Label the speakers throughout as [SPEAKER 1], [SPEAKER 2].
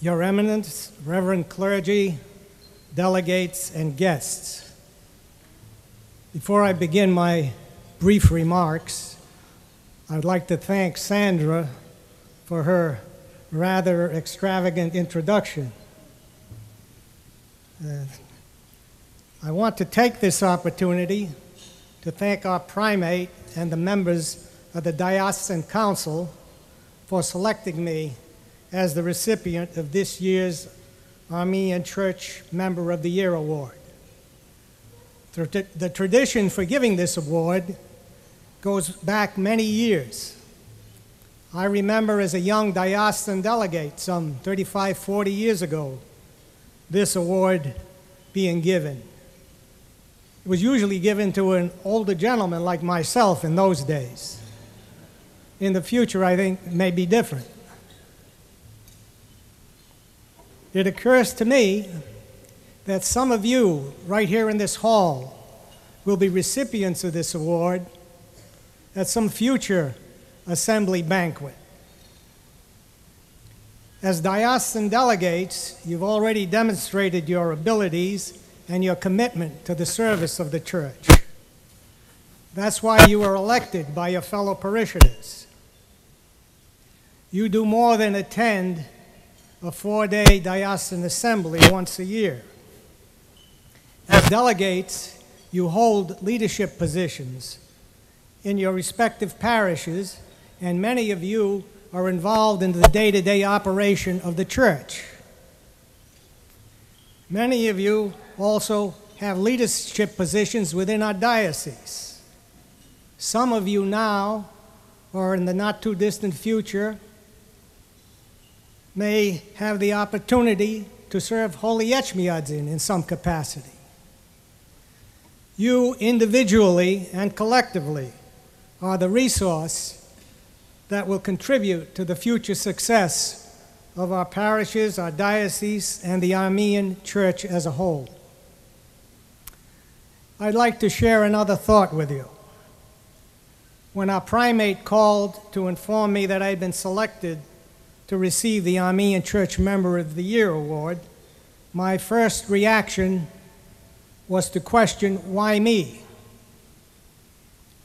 [SPEAKER 1] Your Eminence, Reverend clergy, delegates, and guests. Before I begin my brief remarks, I'd like to thank Sandra for her rather extravagant introduction. I want to take this opportunity to thank our primate and the members of the Diocesan Council for selecting me as the recipient of this year's Armenian Church Member of the Year Award. The tradition for giving this award goes back many years. I remember as a young diocesan delegate some 35, 40 years ago, this award being given. It was usually given to an older gentleman like myself in those days. In the future, I think it may be different. It occurs to me that some of you right here in this hall will be recipients of this award at some future assembly banquet. As diocesan delegates, you've already demonstrated your abilities and your commitment to the service of the church. That's why you were elected by your fellow parishioners. You do more than attend a 4-day diocesan assembly once a year. As delegates, you hold leadership positions in your respective parishes, and many of you are involved in the day-to-day operation of the church. Many of you also have leadership positions within our diocese. Some of you now, or in the not-too-distant future, may have the opportunity to serve Holy Echmiadzin in some capacity. You individually and collectively are the resource that will contribute to the future success of our parishes, our diocese, and the Armenian Church as a whole. I'd like to share another thought with you. When our primate called to inform me that I'd been selected to receive the Armenian Church Member of the Year Award, my first reaction was to question, why me?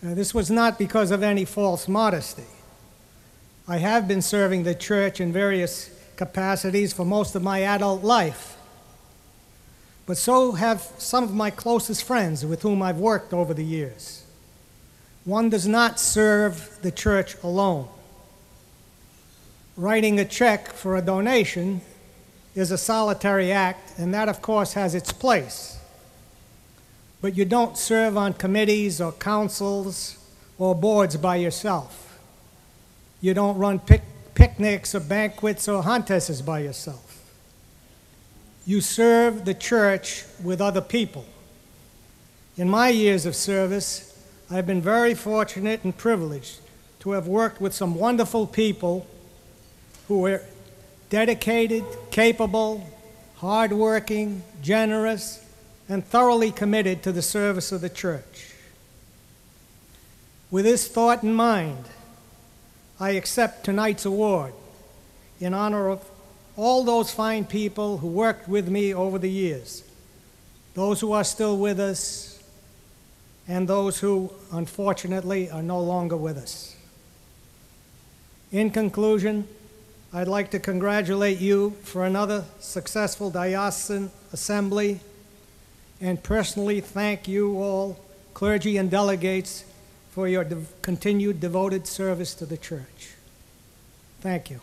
[SPEAKER 1] This was not because of any false modesty. I have been serving the church in various capacities for most of my adult life, but so have some of my closest friends with whom I've worked over the years. One does not serve the church alone. Writing a check for a donation is a solitary act, and that, of course, has its place. But you don't serve on committees or councils or boards by yourself. You don't run picnics or banquets or huntesses by yourself. You serve the church with other people. In my years of service, I've been very fortunate and privileged to have worked with some wonderful people who were dedicated, capable, hardworking, generous, and thoroughly committed to the service of the church. With this thought in mind, I accept tonight's award in honor of all those fine people who worked with me over the years, those who are still with us, and those who, unfortunately, are no longer with us. In conclusion, I'd like to congratulate you for another successful diocesan assembly and personally thank you all, clergy and delegates, for your continued devoted service to the church. Thank you.